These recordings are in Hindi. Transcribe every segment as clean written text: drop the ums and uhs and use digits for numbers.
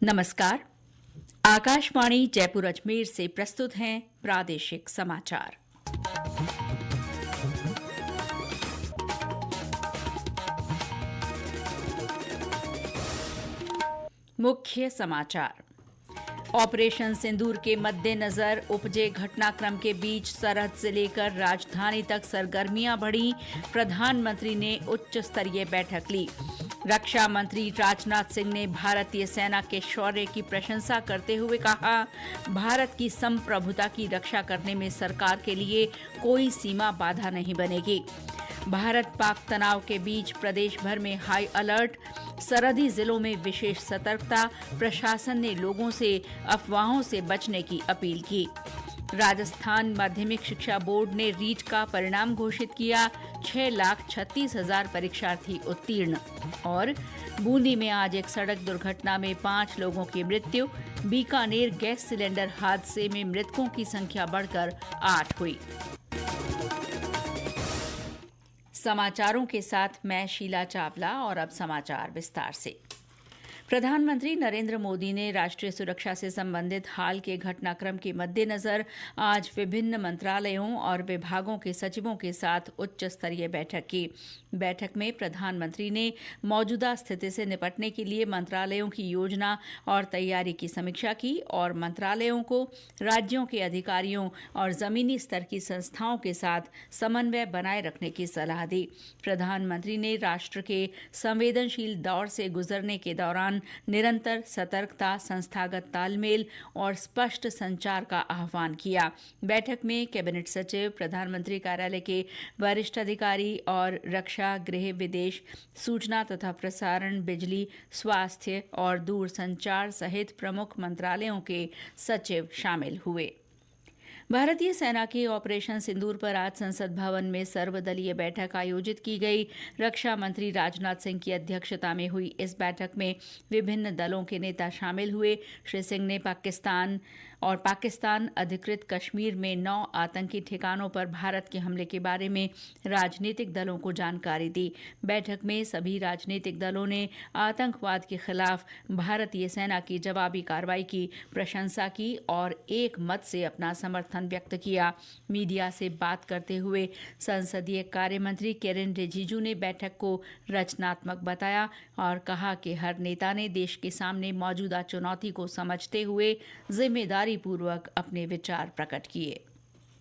नमस्कार। आकाशवाणी जयपुर अजमेर से प्रस्तुत हैं प्रादेशिक समाचार। मुख्य समाचार। ऑपरेशन सिंदूर के मद्देनजर उपजे घटनाक्रम के बीच सरहद से लेकर राजधानी तक सरगर्मियां बढ़ी। प्रधानमंत्री ने उच्च स्तरीय बैठक ली। रक्षा मंत्री राजनाथ सिंह ने भारतीय सेना के शौर्य की प्रशंसा करते हुए कहा, भारत की संप्रभुता की रक्षा करने में सरकार के लिए कोई सीमा बाधा नहीं बनेगी। भारत पाक तनाव के बीच प्रदेश भर में हाई अलर्ट, सरहदी जिलों में विशेष सतर्कता। प्रशासन ने लोगों से अफवाहों से बचने की अपील की। राजस्थान माध्यमिक शिक्षा बोर्ड ने रीट का परिणाम घोषित किया। 6,36,000 परीक्षार्थी उत्तीर्ण। और बूंदी में आज एक सड़क दुर्घटना में 5 लोगों की मृत्यु। बीकानेर गैस सिलेंडर हादसे में मृतकों की संख्या बढ़कर 8 हुई। समाचारों के साथ मैं शीला चावला और अब समाचार विस्तार से। प्रधानमंत्री नरेंद्र मोदी ने राष्ट्रीय सुरक्षा से संबंधित हाल के घटनाक्रम के मद्देनजर आज विभिन्न मंत्रालयों और विभागों के सचिवों के साथ उच्च स्तरीय बैठक की। बैठक में प्रधानमंत्री ने मौजूदा स्थिति से निपटने के लिए मंत्रालयों की योजना और तैयारी की समीक्षा की और मंत्रालयों को राज्यों के अधिकारियों और जमीनी स्तर की संस्थाओं के साथ समन्वय बनाए रखने की सलाह दी। प्रधानमंत्री ने राष्ट्र के संवेदनशील दौर से गुजरने के दौरान निरंतर सतर्कता, संस्थागत तालमेल और स्पष्ट संचार का आह्वान किया। बैठक में कैबिनेट सचिव, प्रधानमंत्री कार्यालय के वरिष्ठ अधिकारी और रक्षा, गृह, विदेश, सूचना तथा प्रसारण, बिजली, स्वास्थ्य और दूरसंचार सहित प्रमुख मंत्रालयों के सचिव शामिल हुए। भारतीय सेना के ऑपरेशन सिंदूर पर आज संसद भवन में सर्वदलीय बैठक आयोजित की गई। रक्षा मंत्री राजनाथ सिंह की अध्यक्षता में हुई इस बैठक में विभिन्न दलों के नेता शामिल हुए। श्री सिंह ने पाकिस्तान अधिकृत कश्मीर में 9 आतंकी ठिकानों पर भारत के हमले के बारे में राजनीतिक दलों को जानकारी दी। बैठक में सभी राजनीतिक दलों ने आतंकवाद के खिलाफ भारतीय सेना की जवाबी कार्रवाई की प्रशंसा की और एक मत से अपना समर्थन व्यक्त किया। मीडिया से बात करते हुए संसदीय कार्य मंत्री किरेन रिजिजू ने बैठक को रचनात्मक बताया और कहा कि हर नेता ने देश के सामने मौजूदा चुनौती को समझते हुए जिम्मेदारी पूर्वक अपने विचार प्रकट किए।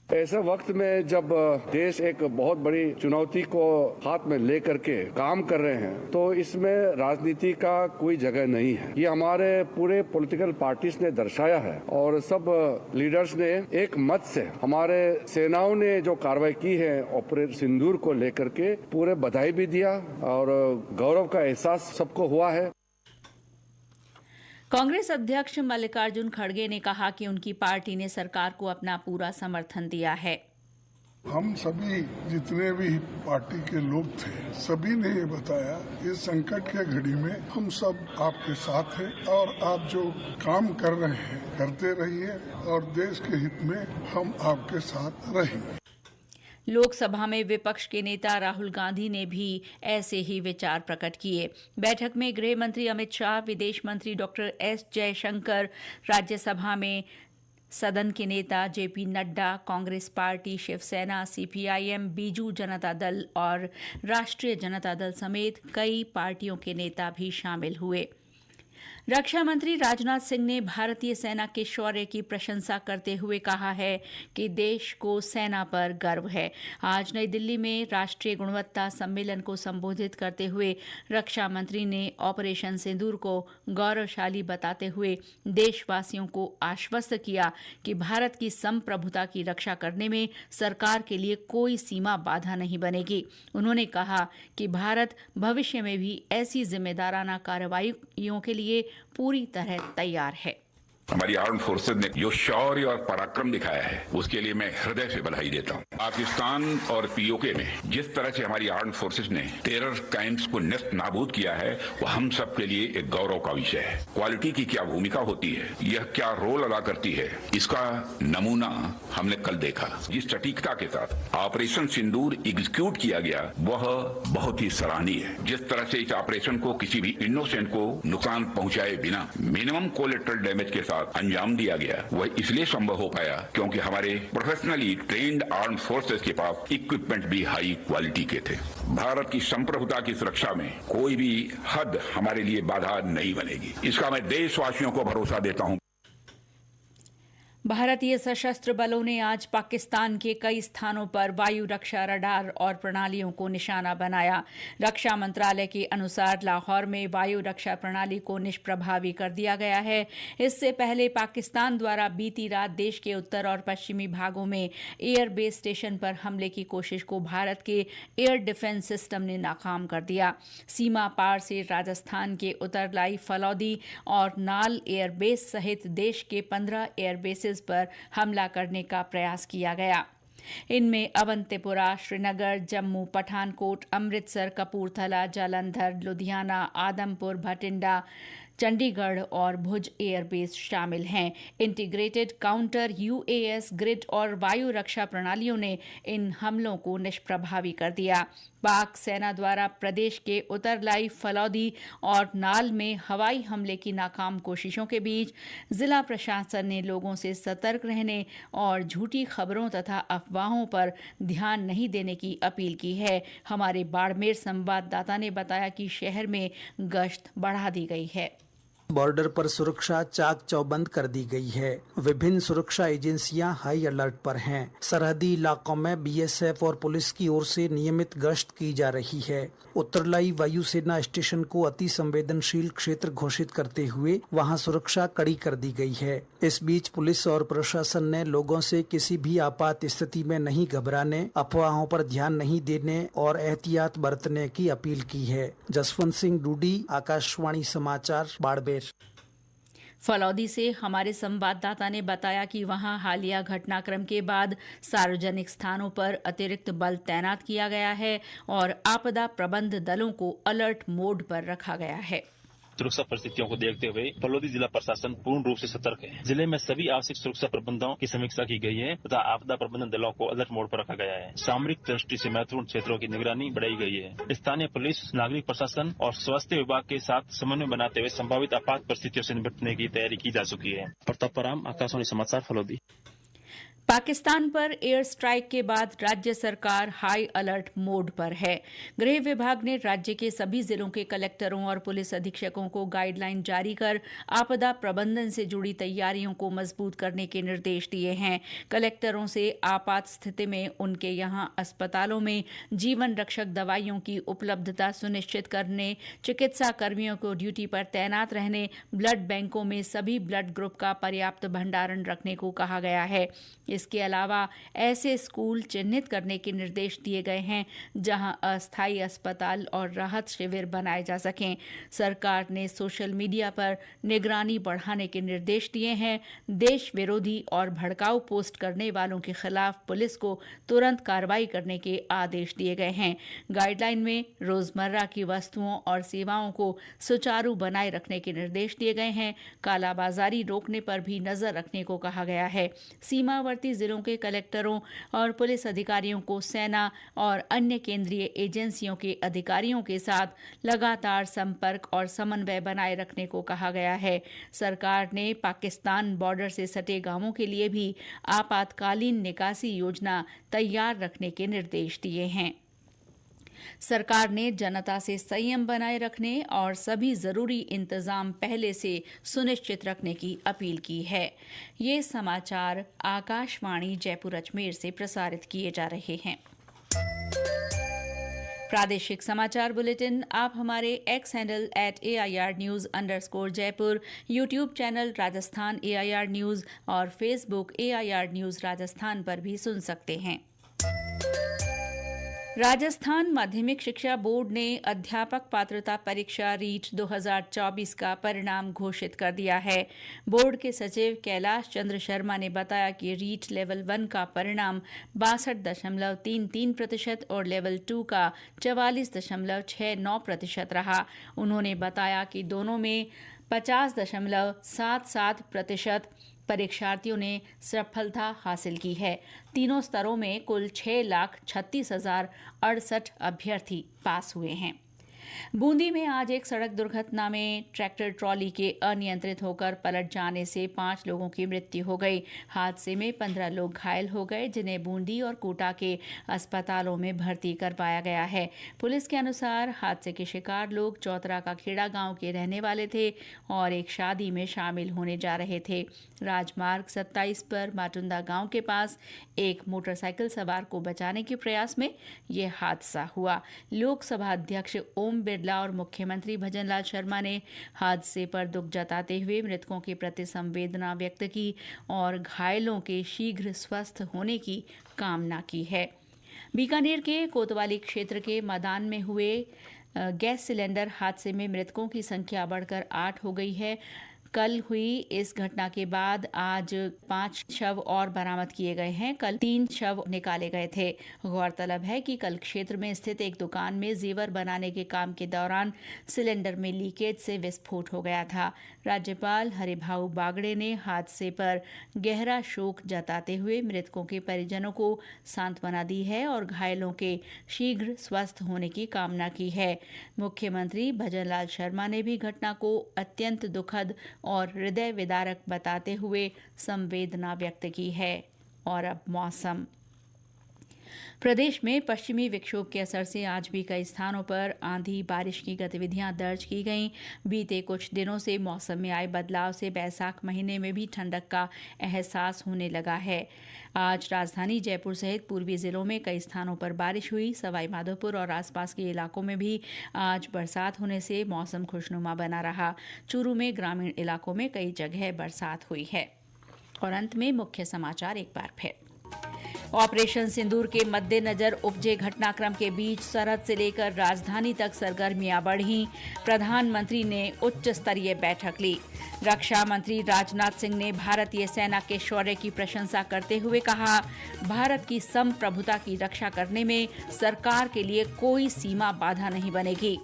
ऐसे वक्त में जब देश एक बहुत बड़ी चुनौती को हाथ में लेकर के काम कर रहे हैं तो इसमें राजनीति का कोई जगह नहीं है। ये हमारे पूरे पॉलिटिकल पार्टीज ने दर्शाया है और सब लीडर्स ने एक मत से हमारे सेनाओं ने जो कार्रवाई की है ऑपरेशन सिंदूर को लेकर के पूरे बधाई भी दिया और गौरव का एहसास सबको हुआ है। कांग्रेस अध्यक्ष मल्लिकार्जुन खड़गे ने कहा कि उनकी पार्टी ने सरकार को अपना पूरा समर्थन दिया है। हम सभी जितने भी पार्टी के लोग थे सभी ने ये बताया इस संकट के घड़ी में हम सब आपके साथ हैं और आप जो काम कर रहे हैं करते रहिए और देश के हित में हम आपके साथ रहेंगे। लोकसभा में विपक्ष के नेता राहुल गांधी ने भी ऐसे ही विचार प्रकट किए। बैठक में गृह मंत्री अमित शाह, विदेश मंत्री डॉक्टर एस जयशंकर, राज्यसभा में सदन के नेता जेपी नड्डा, कांग्रेस पार्टी, शिवसेना, सीपीआईएम, बीजू जनता दल और राष्ट्रीय जनता दल समेत कई पार्टियों के नेता भी शामिल हुए। रक्षा मंत्री राजनाथ सिंह ने भारतीय सेना के शौर्य की प्रशंसा करते हुए कहा है कि देश को सेना पर गर्व है। आज नई दिल्ली में राष्ट्रीय गुणवत्ता सम्मेलन को संबोधित करते हुए रक्षा मंत्री ने ऑपरेशन सिंदूर को गौरवशाली बताते हुए देशवासियों को आश्वस्त किया कि भारत की संप्रभुता की रक्षा करने में सरकार के लिए कोई सीमा बाधा नहीं बनेगी। उन्होंने कहा कि भारत भविष्य में भी ऐसी जिम्मेदाराना कार्रवाइयों के लिए पूरी तरह तैयार है। हमारी आर्म फोर्सेज ने जो शौर्य और पराक्रम दिखाया है उसके लिए मैं हृदय से बधाई देता हूँ। पाकिस्तान और पीओके में जिस तरह से हमारी आर्म फोर्सेज ने टेरर क्राइम्स को नष्ट नाबूद किया है वो हम सब के लिए एक गौरव का विषय है। क्वालिटी की क्या भूमिका होती है, यह क्या रोल अदा करती है, इसका नमूना हमने कल देखा। जिस सटीकता के साथ ऑपरेशन सिंदूर एग्जीक्यूट किया गया वह बहुत ही सराहनीय है। जिस तरह से इस ऑपरेशन को किसी भी इनोसेंट को नुकसान पहुंचाए बिना मिनिमम कोलेटरल डैमेज के साथ अंजाम दिया गया वह इसलिए संभव हो पाया क्योंकि हमारे प्रोफेशनली ट्रेन्ड आर्म फोर्सेस के पास इक्विपमेंट भी हाई क्वालिटी के थे। भारत की संप्रभुता की सुरक्षा में कोई भी हद हमारे लिए बाधा नहीं बनेगी, इसका मैं देशवासियों को भरोसा देता हूं। भारतीय सशस्त्र बलों ने आज पाकिस्तान के कई स्थानों पर वायु रक्षा रडार और प्रणालियों को निशाना बनाया। रक्षा मंत्रालय के अनुसार लाहौर में वायु रक्षा प्रणाली को निष्प्रभावी कर दिया गया है। इससे पहले पाकिस्तान द्वारा बीती रात देश के उत्तर और पश्चिमी भागों में एयर बेस स्टेशन पर हमले की कोशिश को भारत के एयर डिफेंस सिस्टम ने नाकाम कर दिया। सीमा पार से राजस्थान के उतरलाई, फलौदी और नाल एयर बेस सहित देश के 15 एयर बेसेस पर हमला करने का प्रयास किया गया। इनमें अवंतीपुरा, श्रीनगर, जम्मू, पठानकोट, अमृतसर, कपूरथला, जालंधर, लुधियाना, आदमपुर, भटिंडा, चंडीगढ़ और भुज एयरबेस शामिल हैं। इंटीग्रेटेड काउंटर यूएस ग्रिड और वायु रक्षा प्रणालियों ने इन हमलों को निष्प्रभावी कर दिया। पाक सेना द्वारा प्रदेश के उतरलाई, फलौदी और नाल में हवाई हमले की नाकाम कोशिशों के बीच जिला प्रशासन ने लोगों से सतर्क रहने और झूठी खबरों तथा अफवाहों पर ध्यान नहीं देने की अपील की है। हमारे बाड़मेर संवाददाता ने बताया कि शहर में गश्त बढ़ा दी गई है। बॉर्डर पर सुरक्षा चाक चौबंद कर दी गई है। विभिन्न सुरक्षा एजेंसियां हाई अलर्ट पर हैं। सरहदी इलाकों में बीएसएफ और पुलिस की ओर से नियमित गश्त की जा रही है। उत्तरलाई वायुसेना स्टेशन को अति संवेदनशील क्षेत्र घोषित करते हुए वहां सुरक्षा कड़ी कर दी गई है। इस बीच पुलिस और प्रशासन ने लोगों से किसी भी आपात स्थिति में नहीं घबराने, अफवाहों पर ध्यान नहीं देने और एहतियात बरतने की अपील की है। जसवंत सिंह डूडी, आकाशवाणी समाचार, बाड़मेर। फलौदी से हमारे संवाददाता ने बताया कि वहां हालिया घटनाक्रम के बाद सार्वजनिक स्थानों पर अतिरिक्त बल तैनात किया गया है और आपदा प्रबंध दलों को अलर्ट मोड पर रखा गया है। सुरक्षा परिस्थितियों को देखते हुए फलौदी जिला प्रशासन पूर्ण रूप से सतर्क है। जिले में सभी आवश्यक सुरक्षा प्रबंधों की समीक्षा की गई है तथा आपदा प्रबंधन दलों को अलर्ट मोड पर रखा गया है। सामरिक दृष्टि से महत्वपूर्ण क्षेत्रों की निगरानी बढ़ाई गई है। स्थानीय पुलिस, नागरिक प्रशासन और स्वास्थ्य विभाग के साथ समन्वय बनाते हुए संभावित आपात परिस्थितियों से निपटने की तैयारी की जा चुकी है। प्रताप राम, आकाशवाणी समाचार, फलौदी। पाकिस्तान पर एयर स्ट्राइक के बाद राज्य सरकार हाई अलर्ट मोड पर है। गृह विभाग ने राज्य के सभी जिलों के कलेक्टरों और पुलिस अधीक्षकों को गाइडलाइन जारी कर आपदा प्रबंधन से जुड़ी तैयारियों को मजबूत करने के निर्देश दिए हैं। कलेक्टरों से आपात स्थिति में उनके यहां अस्पतालों में जीवन रक्षक दवाइयों की उपलब्धता सुनिश्चित करने, चिकित्सा कर्मियों को ड्यूटी पर तैनात रहने, ब्लड बैंकों में सभी ब्लड ग्रुप का पर्याप्त भंडारण रखने को कहा गया है। इसके अलावा ऐसे स्कूल चिन्हित करने के निर्देश दिए गए हैं जहां अस्थायी अस्पताल और राहत शिविर बनाए जा सकें। सरकार ने सोशल मीडिया पर निगरानी बढ़ाने के निर्देश दिए हैं। देश विरोधी और भड़काऊ पोस्ट करने वालों के खिलाफ पुलिस को तुरंत कार्रवाई करने के आदेश दिए गए हैं। गाइडलाइन में रोजमर्रा की वस्तुओं और सेवाओं को सुचारू बनाए रखने के निर्देश दिए गए हैं। कालाबाजारी रोकने पर भी नजर रखने को कहा गया है। सीमावर्ती जिलों के कलेक्टरों और पुलिस अधिकारियों को सेना और अन्य केंद्रीय एजेंसियों के अधिकारियों के साथ लगातार संपर्क और समन्वय बनाए रखने को कहा गया है। सरकार ने पाकिस्तान बॉर्डर से सटे गांवों के लिए भी आपातकालीन निकासी योजना तैयार रखने के निर्देश दिए हैं। सरकार ने जनता से संयम बनाए रखने और सभी जरूरी इंतजाम पहले से सुनिश्चित रखने की अपील की है। ये समाचार आकाशवाणी जयपुर अजमेर से प्रसारित किए जा रहे हैं। प्रादेशिक समाचार बुलेटिन आप हमारे एक्स हैंडल @AIR_News_जयपुर, YouTube channel Rajasthan AIR news और फेसबुक AIR न्यूज राजस्थान पर भी सुन सकते हैं। राजस्थान माध्यमिक शिक्षा बोर्ड ने अध्यापक पात्रता परीक्षा रीट 2024 का परिणाम घोषित कर दिया है। बोर्ड के सचिव कैलाश चंद्र शर्मा ने बताया कि रीट लेवल 1 का परिणाम 62.33% और लेवल 2 का 44.69% रहा। उन्होंने बताया कि दोनों में 50.77% परीक्षार्थियों ने सफलता हासिल की है। तीनों स्तरों में कुल 6,36,068 अभ्यर्थी पास हुए हैं। बूंदी में आज एक सड़क दुर्घटना में ट्रैक्टर ट्रॉली के अनियंत्रित होकर पलट जाने से 5 लोगों की मृत्यु हो गई। हादसे में 15 लोग घायल हो गए, जिन्हें बूंदी और कोटा के अस्पतालों में भर्ती करवाया गया है। पुलिस के अनुसार हादसे के शिकार लोग चौतरा का खेड़ा गांव के रहने वाले थे और एक शादी में शामिल होने जा रहे थे। राजमार्ग 27 पर माटुंदा गांव के पास एक मोटरसाइकिल सवार को बचाने के प्रयास में यह हादसा हुआ। लोकसभा अध्यक्ष ओम बिरला और मुख्यमंत्री भजनलाल शर्मा ने हादसे पर दुख जताते हुए मृतकों के प्रति संवेदना व्यक्त की और घायलों के शीघ्र स्वस्थ होने की कामना की है। बीकानेर के कोतवाली क्षेत्र के मैदान में हुए गैस सिलेंडर हादसे में मृतकों की संख्या बढ़कर 8 हो गई है। कल हुई इस घटना के बाद आज 5 शव और बरामद किए गए हैं। कल 3 शव निकाले गए थे। गौरतलब है कि कल क्षेत्र में स्थित एक दुकान में जेवर बनाने के काम के दौरान सिलेंडर में लीकेज से विस्फोट हो गया था। राज्यपाल हरिभाऊ बागड़े ने हादसे पर गहरा शोक जताते हुए मृतकों के परिजनों को सांत्वना दी है और घायलों के शीघ्र स्वस्थ होने की कामना की है। मुख्यमंत्री भजनलाल शर्मा ने भी घटना को अत्यंत दुखद और हृदय विदारक बताते हुए संवेदना व्यक्त की है। और अब मौसम। प्रदेश में पश्चिमी विक्षोभ के असर से आज भी कई स्थानों पर आंधी बारिश की गतिविधियां दर्ज की गईं। बीते कुछ दिनों से मौसम में आए बदलाव से बैसाख महीने में भी ठंडक का एहसास होने लगा है। आज राजधानी जयपुर सहित पूर्वी जिलों में कई स्थानों पर बारिश हुई। सवाई माधोपुर और आसपास के इलाकों में भी आज बरसात होने से मौसम खुशनुमा बना रहा। चूरू में ग्रामीण इलाकों में कई जगह बरसात हुई है। और अंत में मुख्य समाचार एक बार फिर। ऑपरेशन सिंदूर के मद्देनजर उपजे घटनाक्रम के बीच सरहद से लेकर राजधानी तक सरगर्मियां बढ़ीं। प्रधानमंत्री ने उच्च स्तरीय बैठक ली। रक्षा मंत्री राजनाथ सिंह ने भारतीय सेना के शौर्य की प्रशंसा करते हुए कहा, भारत की संप्रभुता की रक्षा करने में सरकार के लिए कोई सीमा बाधा नहीं बनेगी।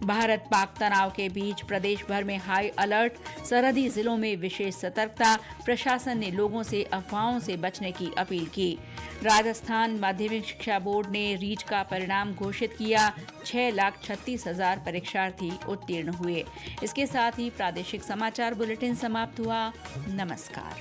भारत पाक तनाव के बीच प्रदेश भर में हाई अलर्ट, सरहदी जिलों में विशेष सतर्कता। प्रशासन ने लोगों से अफवाहों से बचने की अपील की। राजस्थान माध्यमिक शिक्षा बोर्ड ने रीट का परिणाम घोषित किया। 6,36,000 परीक्षार्थी उत्तीर्ण हुए। इसके साथ ही प्रादेशिक समाचार बुलेटिन समाप्त हुआ। नमस्कार।